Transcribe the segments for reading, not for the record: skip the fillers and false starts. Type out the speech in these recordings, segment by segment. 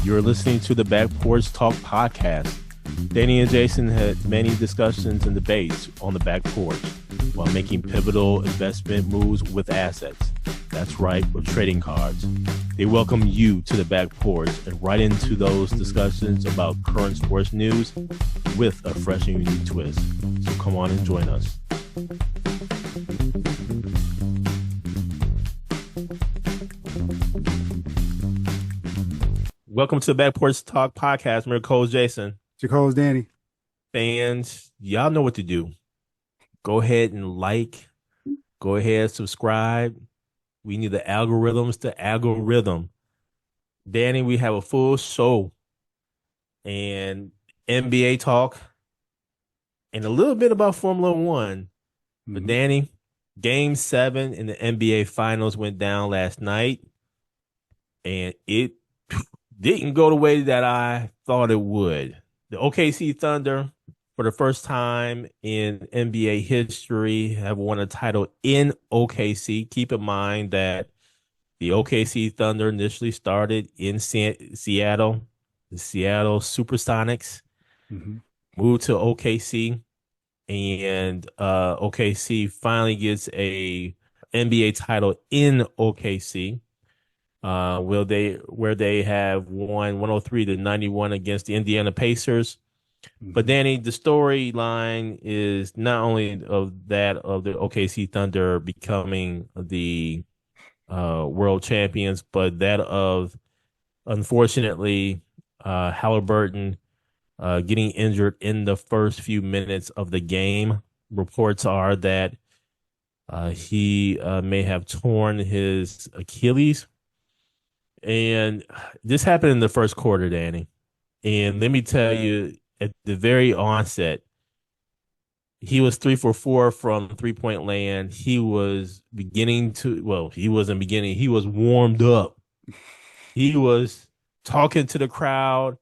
You're listening to the Back Porch Talk podcast. Danny and Jason had many discussions and debates on the back porch while making pivotal investment moves with assets. That's right, with trading cards. They welcome you to the back porch and right into those discussions about current sports news with a fresh and unique twist. So come on and join us. Welcome to the Back Porch Talk podcast. I'm your co-host, Jason. Your co-host, Danny. Fans, y'all know what to do. Go ahead and like. Go ahead, subscribe. We need the algorithms to algorithm. Danny, we have a full show and NBA talk and a little bit about Formula One. But Danny, Game 7 in the NBA Finals went down last night, and it didn't go the way that I thought it would. The OKC Thunder, for the first time in NBA history, have won a title in OKC. Keep in mind that the OKC Thunder initially started in Seattle, the Seattle Supersonics, moved to OKC, and OKC finally gets a NBA title in OKC. Where they have won 103-91 against the Indiana Pacers. But Danny, the storyline is not only of the OKC Thunder becoming the world champions, but that of, unfortunately, Halliburton getting injured in the first few minutes of the game. Reports are that he may have torn his Achilles. And this happened in the first quarter, Danny. And let me tell you, at the very onset, he was 3 for 4 from three-point land. He was he wasn't beginning. He was warmed up. He was talking to the crowd,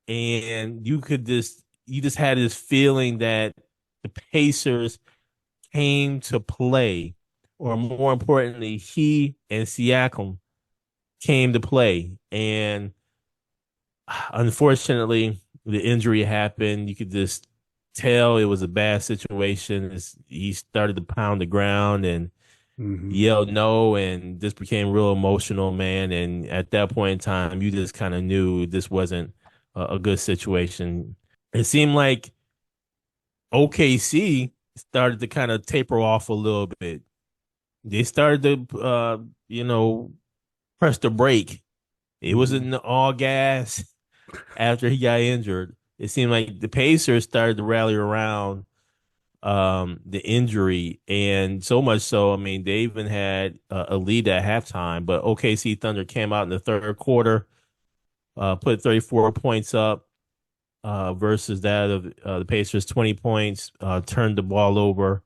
and you just had this feeling that the Pacers came to play, or more importantly, he and Siakam came to play. And unfortunately, the injury happened. You could just tell it was a bad situation. He started to pound the ground and yelled no, and just became real emotional, man. And at that point in time, you just kind of knew this wasn't a good situation. It seemed like OKC started to kind of taper off a little bit. They started to, press the brake. It wasn't all gas after he got injured. It seemed like the Pacers started to rally around the injury, and so much so, I mean, they even had a lead at halftime, but OKC Thunder came out in the third quarter, put 34 points up versus that of the Pacers 20 points, turned the ball over,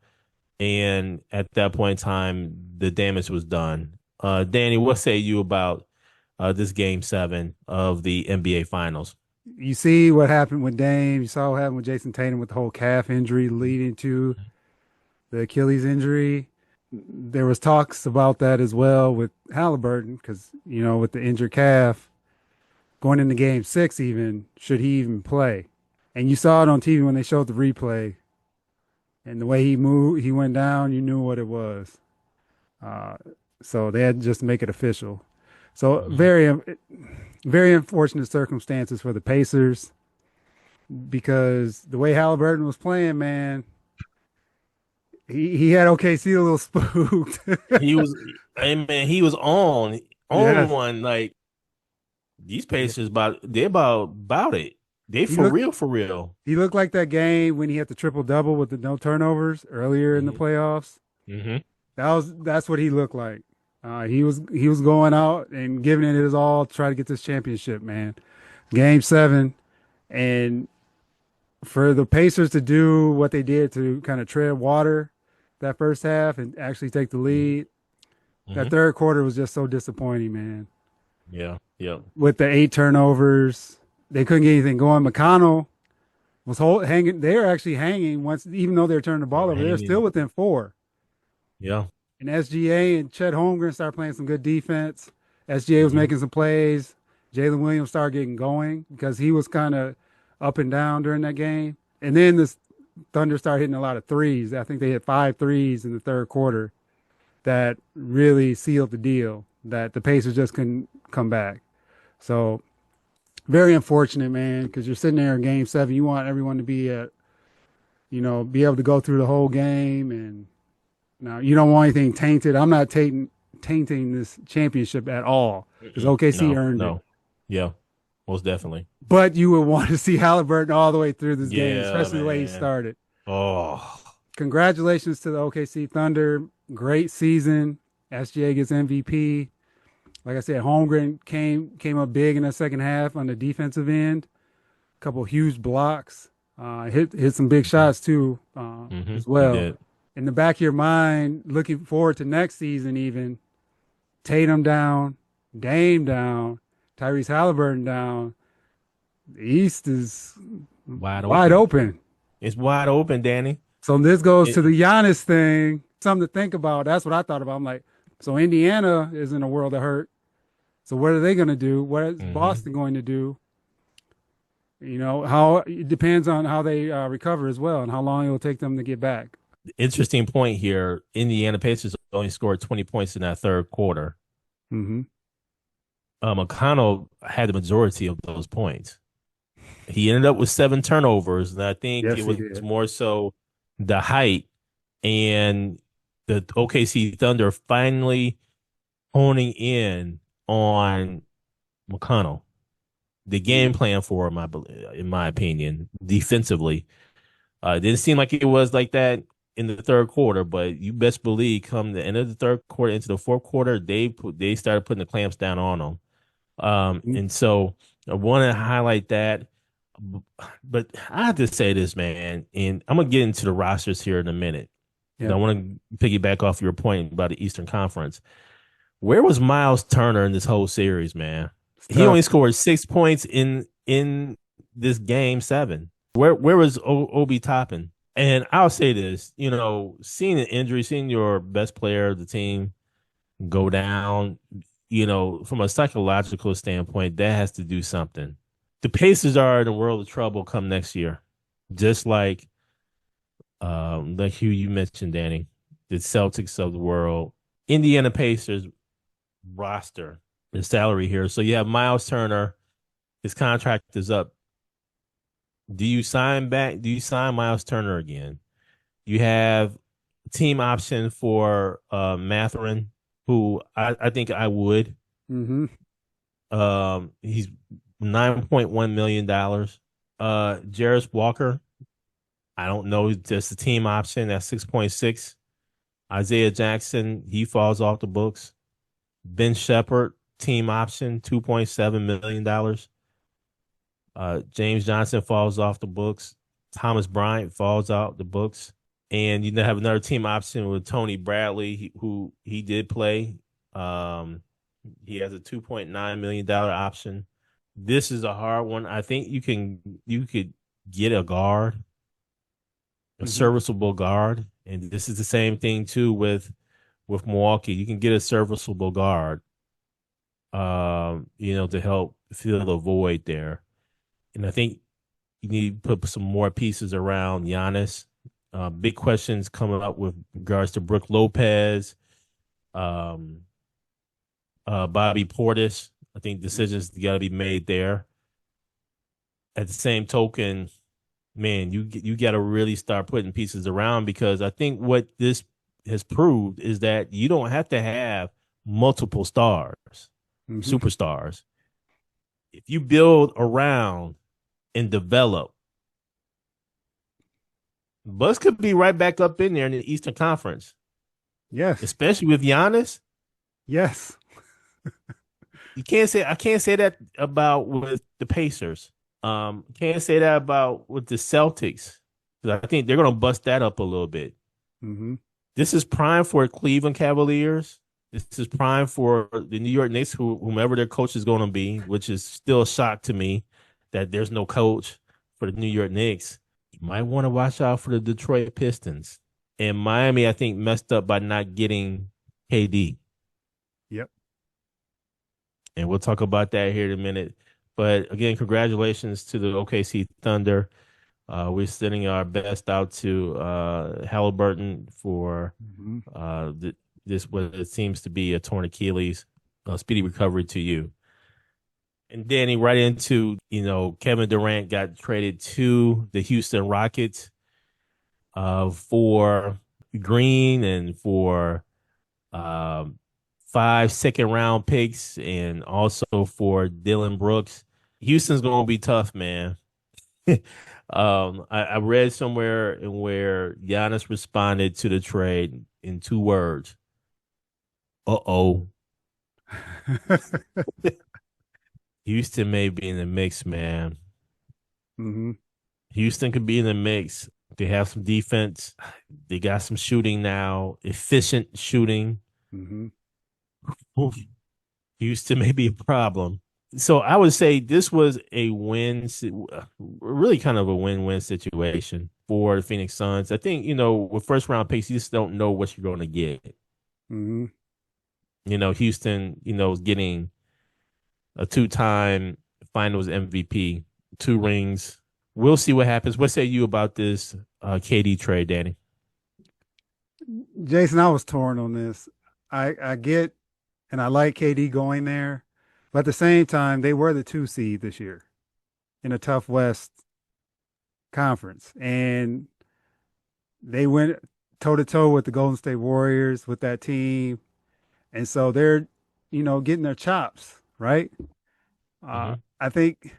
and at that point in time, the damage was done. Danny, what say you about this Game 7 of the NBA Finals? You see what happened with Dame. You saw what happened with Jason Tatum with the whole calf injury leading to the Achilles injury. There was talks about that as well with Halliburton because, with the injured calf, going into Game 6 even, should he even play? And you saw it on TV when they showed the replay. And the way he moved, he went down, you knew what it was. So they had to just make it official. So very, very unfortunate circumstances for the Pacers because the way Halliburton was playing, man, he had OKC a little spooked. He was on one. Like, these Pacers they're about it. They for real. He looked like that game when he had the triple double with the no turnovers earlier in the playoffs. That's what he looked like. He was going out and giving it his all to try to get this championship, man. Game 7, and for the Pacers to do what they did to kind of tread water that first half and actually take the lead, that third quarter was just so disappointing, man. Yeah. With the 8 turnovers, they couldn't get anything going. McConnell was hanging. They were actually hanging once, even though they were turning the ball over. They're still within 4. Yeah. And SGA and Chet Holmgren started playing some good defense. SGA was making some plays. Jalen Williams started getting going because he was kind of up and down during that game. And then the Thunder started hitting a lot of threes. I think they hit 5 threes in the third quarter that really sealed the deal that the Pacers just couldn't come back. So very unfortunate, man, because you're sitting there in game seven. You want everyone to be be able to go through the whole game. And now you don't want anything tainted. I'm not tainting this championship at all because OKC No, earned it. no. Yeah, most definitely. But you would want to see Halliburton all the way through this game, Yeah, especially the way he man. started. Oh, Congratulations to the OKC Thunder. Great season. SGA gets MVP. Like I said, Holmgren came up big in the second half on the defensive end. A couple huge blocks. Hit some big shots too, as he well. did. In the back of your mind, looking forward to next season, even Tatum down, Dame down, Tyrese Halliburton down. The East is Wide wide open. open. It's wide open, Danny. So this goes It, to the Giannis thing. Something to think about. That's what I thought about. I'm like, so Indiana is in a world of hurt. So what are they going to do? What is mhm. Boston going to do? How it depends on how they recover as well and how long it will take them to get back. Interesting point here. Indiana Pacers only scored 20 points in that third quarter. Hmm. McConnell had the majority of those points. He ended up with 7 turnovers, and I think it Yes, he was did. more so the height and the OKC Thunder finally honing in on McConnell. The game plan for him, in my opinion, defensively. It didn't seem like it was like that in the third quarter, but you best believe come the end of the third quarter into the fourth quarter, they started putting the clamps down on them. Mhm. And so I want to highlight that. But I have to say this, man, and I'm gonna get into the rosters here in a minute. I Yep. want to piggyback off your point about the Eastern Conference. Where was Miles Turner in this whole series, man? It's He tough. only scored 6 points in this game seven. Where was Obi Toppin? And I'll say this, seeing an injury, seeing your best player of the team go down, from a psychological standpoint, that has to do something. The Pacers are in a world of trouble come next year, just like who you mentioned, Danny, the Celtics of the world, Indiana Pacers roster, the salary here. So you have Miles Turner, his contract is up. Do you sign back? Do you sign Miles Turner again? You have team option for Matherin, who I think I would. Hmm. He's $9.1 million. Jarris Walker, I don't know, just a team option at 6.6. Isaiah Jackson, he falls off the books. Ben Shepherd, team option, $2.7 million. James Johnson falls off the books. Thomas Bryant falls out the books. And you have another team option with Tony Bradley, who he did play. Um, he has a $2.9 million option. This is a hard one. I think you could get a guard, a Hmm. serviceable guard, and this is the same thing too with Milwaukee. You can get a serviceable guard, to help fill the void there. And I think you need to put some more pieces around Giannis. Big questions coming up with regards to Brooke Lopez, um, Bobby Portis. I think decisions got to be made there. At the same token, man, you got to really start putting pieces around because I think what this has proved is that you don't have to have multiple stars, Hmm. superstars. If you build around and develop, Bucks could be right back up in there in the Eastern Conference, Yes. especially with Giannis. Yes. You can't say I can't say that about with the Pacers. Can't say that about with the Celtics. I think they're gonna bust that up a little bit. Hmm. This is prime for Cleveland Cavaliers. This is prime for the New York Knicks, whomever their coach is going to be, which is still a shock to me that there's no coach for the New York Knicks. You might want to watch out for the Detroit Pistons. And Miami, I think, messed up by not getting KD. Yep. and we'll talk about that here in a minute. But again, congratulations to the OKC Thunder. We're sending our best out to Halliburton for Hmm. uh, th- this what it seems to be a torn Achilles. Speedy recovery to you. And Danny, right into, Kevin Durant got traded to the Houston Rockets for Green and for um, 5 second round picks and also for Dylan Brooks. Houston's going to be tough, man. I read somewhere where Giannis responded to the trade in 2 words. Uh-oh. Houston may be in the mix, man. Hmm. Houston could be in the mix. They have some defense. They got some shooting now, efficient shooting. Hmm. Oof. Houston may be a problem. So I would say this was a really kind of a win-win situation for the Phoenix Suns. I think, with first round picks, you just don't know what you're going to get. Hmm. Houston, is getting a 2-time finals MVP, 2 rings. We'll see what happens. What say you about this KD trade, Danny? Jason, I was torn on this. I get and I like KD going there, but at the same time, they were the 2 seed this year in a tough West conference, and they went toe to toe with the Golden State Warriors with that team, and so they're, getting their chops, right? Mm-hmm. I think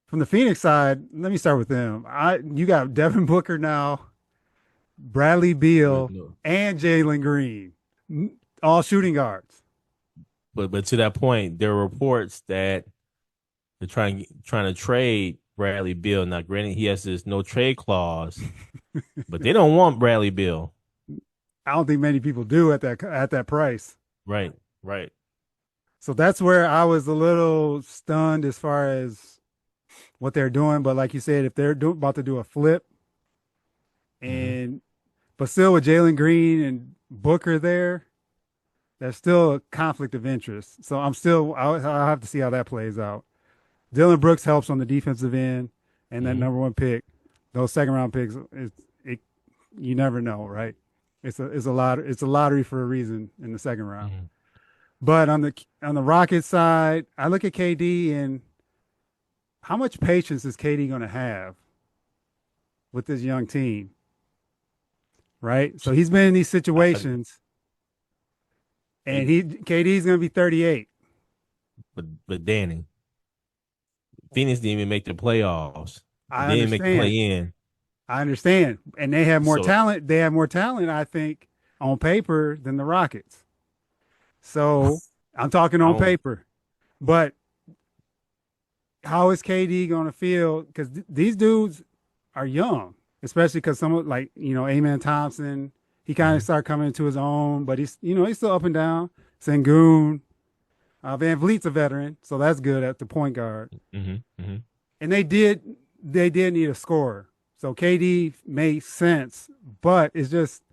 from the Phoenix side, let me start with them. You got Devin Booker now, Bradley But Beal, no, and Jalen Green, all shooting guards. but to that point, there are reports that they're trying to trade Bradley Beal. Now, granted, he has this no trade clause, but they don't want Bradley Beal. I don't think many people do at that price. Right, right. So that's where I was a little stunned as far as what they're doing. But like you said, if they're about to do a flip, Mm-hmm. and but still with Jalen Green and Booker there, there's still a conflict of interest. So I'll have to see how that plays out. Dylan Brooks helps on the defensive end, and that Mm-hmm. number one pick, those second round picks, it you never know, right? It's a lottery for a reason in the second round. Mm-hmm. But on the Rockets side, I look at KD and how much patience is KD going to have with this young team, right? So he's been in these I, situations, and I, KD's going to be 38. but Danny, Phoenix didn't even make the playoffs. They I didn't make the understand. play in. I understand. And they have more So talent. They have more talent, I think, on paper than the Rockets. So I'm talking I on don't. paper. But how is KD going to feel? Because these dudes are young, especially because some like, Amen Thompson, he kind of Mm-hmm. started coming into his own, but he's still up and down. Sengun, Van Vliet's a veteran, so that's good at the point guard. Mm-hmm. Mm-hmm. And they did need a scorer. So KD made sense, but it's just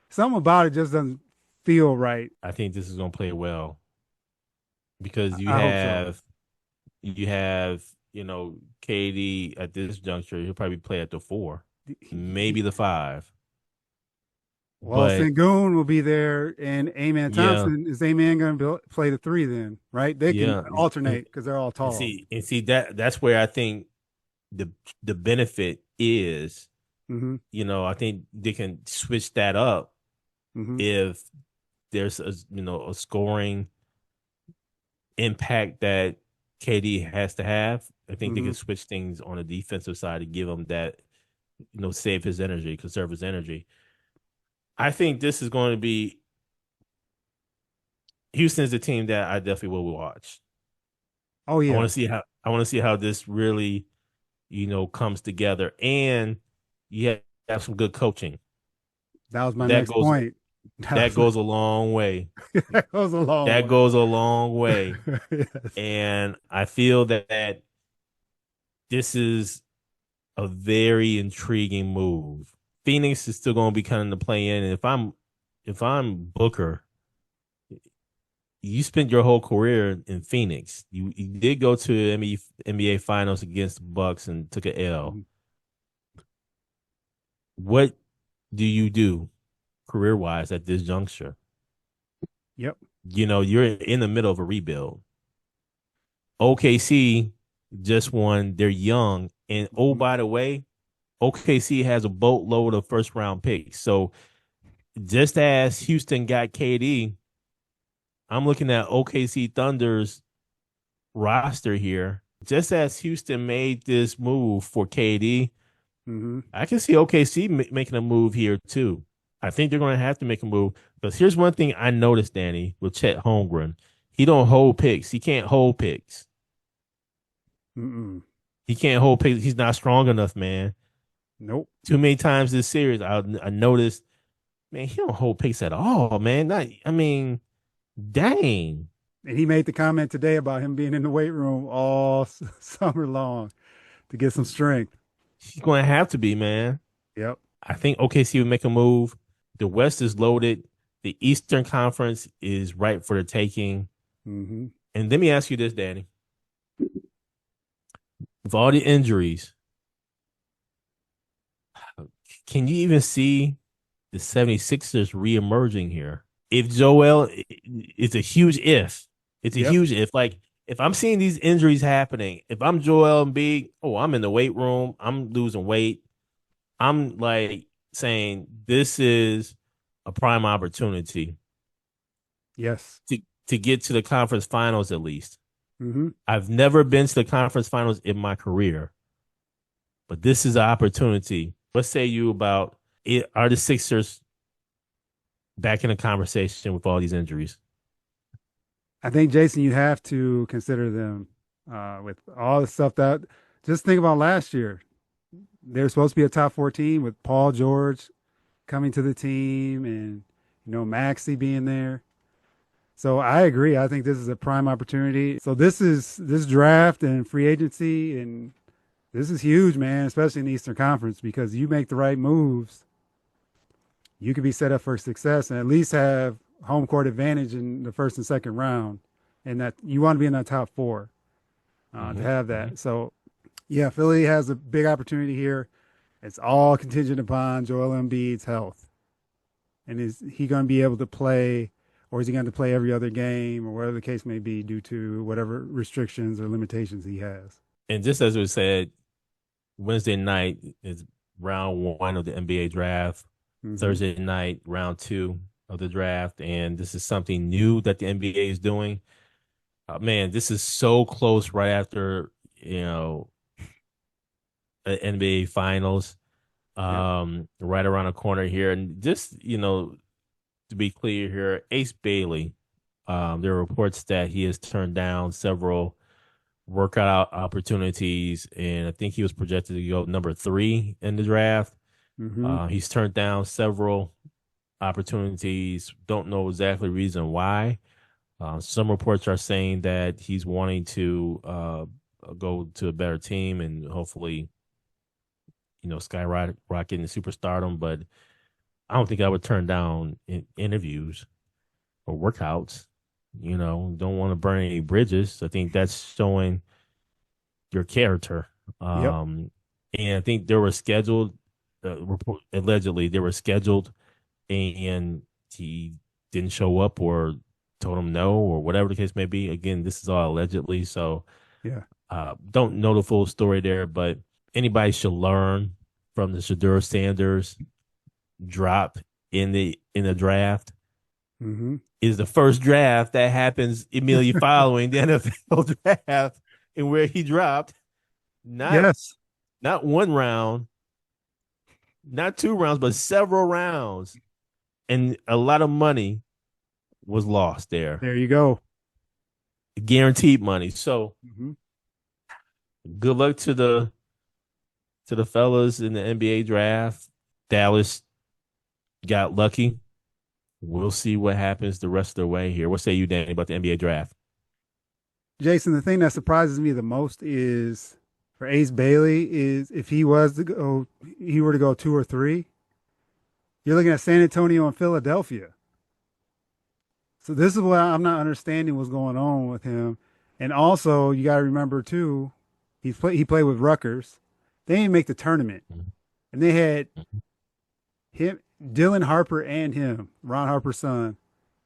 something about it just doesn't feel right. I think this is gonna play well because you I hope so. have you have KD at this juncture. He'll probably play at the 4, maybe the 5. Well, But Sengun will be there, and Amen yeah, Thompson is Amen going to play the three then, right? They can yeah, and, alternate because they're all and tall. see that's where I think the benefit is. Hmm. I think they can switch that up Hmm. if there's a scoring impact that KD has to have. I think they Hmm. can switch things on the defensive side to give him that, save his energy, conserve his energy. I think this is going to be Houston is a team that I definitely will watch. Oh I want yeah, to see how this really, comes together, and you have some good coaching. that was my That next goes point. that goes a long way. That goes a long That way. goes a long way. Yes. And I feel that this is a very intriguing move. Phoenix is still going to be kind of the play in. And if I'm Booker, you spent your whole career in Phoenix. You did go to NBA Finals against the Bucks and took an L. Mhm. What do you do career wise at this juncture? Yep. You're in the middle of a rebuild. OKC just won. They're young. And oh, Mhm. by the way, OKC has a boatload of first round picks. So just as Houston got KD, I'm looking at OKC Thunder's roster here. Just as Houston made this move for KD, Mhm. I can see OKC making a move here too. I think they're going to have to make a move because here's one thing I noticed, Danny, with Chet Holmgren. He don't hold picks. He can't hold picks. Mm-mm. He can't hold picks. He's not strong enough, man. Nope. Too many times this series, I noticed, man, he don't hold picks at all, man. Not, I mean, dang. And he made the comment today about him being in the weight room all summer long to get some strength. He's going to have to be, man. Yep. I think OKC would make a move. The West is loaded. The Eastern Conference is ripe for the taking. Hmm. And let me ask you this, Danny. With all the injuries, can you even see the 76ers reemerging here? If Joel, it's a huge if. It's a Yep. huge if. Like, if I'm seeing these injuries happening, if I'm Joel Embiid, oh, I'm in the weight room, I'm losing weight. I'm like saying this is a prime opportunity Yes. to to get to the conference finals at least. Hmm. I've never been to the conference finals in my career, but this is an opportunity. What say you about it? Are the Sixers back in the conversation with all these injuries? I think, Jason, you have to consider them with all the stuff that. Just think about last year. They were supposed to be a top four team with Paul George coming to the team and Maxey being there. So I agree. I think this is a prime opportunity. So this draft and free agency and this is huge, man, especially in the Eastern Conference because you make the right moves, you could be set up for success and at least have home court advantage in the first and second round. And that you want to be in that top four to Mm-hmm, have mm-hmm. that. So yeah, Philly has a big opportunity here. It's all contingent upon Joel Embiid's health. And is he going to be able to play, or is he going to play every other game, or whatever the case may be, due to whatever restrictions or limitations he has? And just as we said, Wednesday night is round one of the NBA draft. Mm-hmm. Thursday night, round two of the draft, and this is something new that the NBA is doing. Man, this is so close right after NBA Finals, Yep. right around the corner here, and just to be clear here, Ace Bailey. There are reports that he has turned down several workout opportunities, and I think he was projected to go number three in the draft. Mm-hmm. He's turned down several opportunities. Don't know exactly reason why. Some reports are saying that he's wanting to go to a better team and hopefully, skyrocket in superstardom. But I don't think I would turn down interviews or workouts. Don't want to burn any bridges. I think that's showing your character. Yep. And I think they were scheduled, allegedly, they were scheduled and he didn't show up or told him no or whatever the case may be. Again, this is all allegedly. So Yeah. don't know the full story there, but anybody should learn from the Shadur Sanders drop in the draft. Mm-hmm. Is the first draft that happens immediately following the NFL draft and where he dropped not Yes. not one round, not two rounds, but several rounds, and a lot of money was lost there, There you go. guaranteed money. So Mm-hmm. good luck to the fellas in the NBA draft. Dallas got lucky. We'll see what happens the rest of the way here. What say you, Danny, about the NBA draft? Jason, the thing that surprises me the most is for Ace Bailey is if he were to go two or three, you're looking at San Antonio and Philadelphia. So this is what I'm not understanding what's going on with him. And also, you got to remember too, he played with Rutgers. They didn't make the tournament, and they had him, Dylan Harper, and him, Ron Harper's son.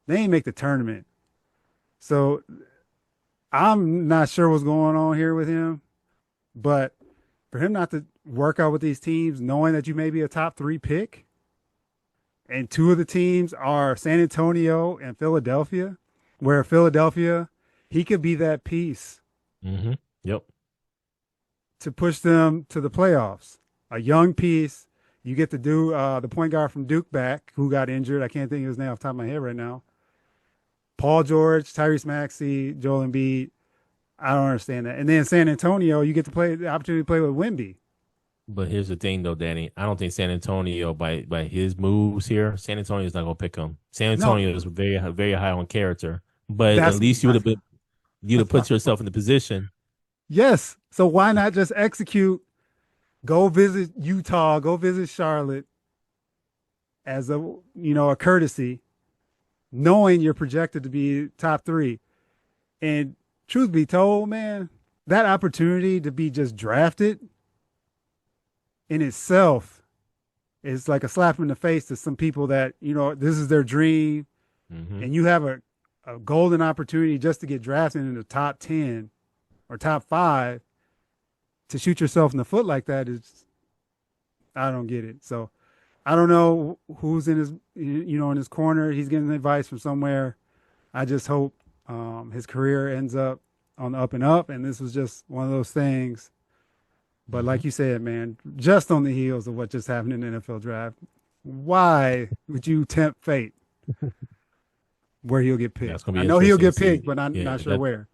They didn't make the tournament. So I'm not sure what's going on here with him, but for him not to work out with these teams, knowing that you may be a top 3 pick, and two of the teams are San Antonio and Philadelphia, where Philadelphia, he could be that piece Yep. to push them to the playoffs. A young piece. You get to do the point guard from Duke back, who got injured. I can't think of his name off the top of my head right now. Paul George, Tyrese Maxey, Joel Embiid. I don't understand that. And then San Antonio, you get to play the opportunity to play with Wemby. But here's the thing, though, Danny. I don't think San Antonio, by his moves here, San Antonio is not going to pick him. San No, Antonio is very high on character. But at that's least you'd have put yourself in the position. yes. So why not just execute? Go visit Utah. Go visit Charlotte as a courtesy, knowing you're projected to be top 3. And truth be told, man, that opportunity to be just drafted in itself is like a slap in the face to some people that, this is their dream. And you have a golden opportunity just to get drafted in the top 10 or top 5 to shoot yourself in the foot like that is, I don't get it. So I don't know who's in his corner. He's getting advice from somewhere. I just hope his career ends up on the up and up. And this was just one of those things. But like you said, man, just on the heels of what just happened in the NFL draft, why would you tempt fate where he'll get picked? That's gonna I be know he'll get interesting to picked, but I'm see. not sure where.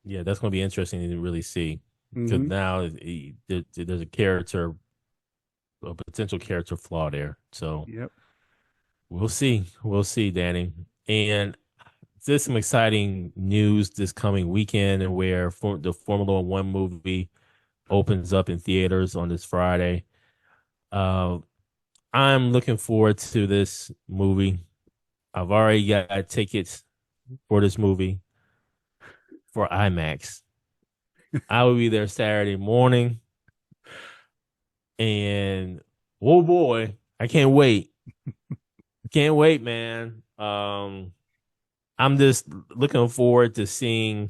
Yeah, that's going to be interesting to really see. Because now there's a potential character flaw there. So Yep. we'll see. We'll see, Danny. And there's some exciting news this coming weekend where the Formula One movie opens up in theaters on this Friday. I'm looking forward to this movie. I've already got tickets for this movie for IMAX. I will be there Saturday morning. And oh boy, I can't wait. Can't wait, man. I'm just looking forward to seeing.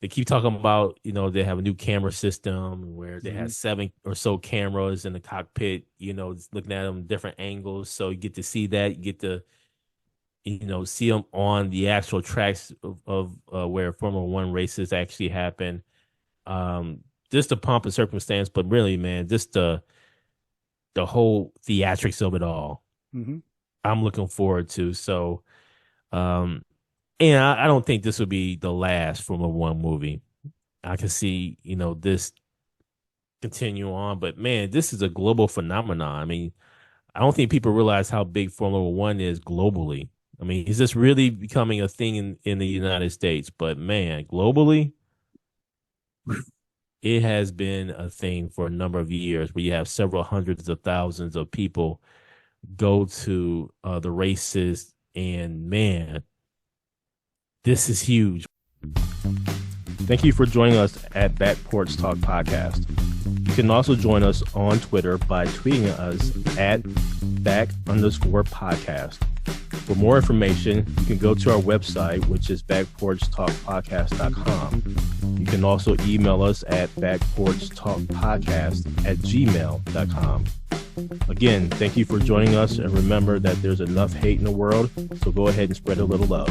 They keep talking about, they have a new camera system where they have 7 or so cameras in the cockpit, just looking at them different angles. So you get to see that. You get to, see them on the actual tracks of where Formula One races actually happen. Just the pomp and circumstance, but really, man, just the whole theatrics of it all. I'm looking forward to. So, and I don't think this will be the last Formula One movie. I can see, this continue on, but man, this is a global phenomenon. I mean, I don't think people realize how big Formula One is globally. I mean, is this really becoming a thing in the United States? But man, globally, it has been a thing for a number of years where you have several hundreds of thousands of people go to the races, and man, this is huge. Thank you for joining us at Back Porch Talk Podcast. You can also join us on Twitter by tweeting us at back_podcast. For more information, you can go to our website, which is backporchtalkpodcast.com. You can also email us at backporchtalkpodcast@gmail.com. Again, thank you for joining us, and remember that there's enough hate in the world, so go ahead and spread a little love.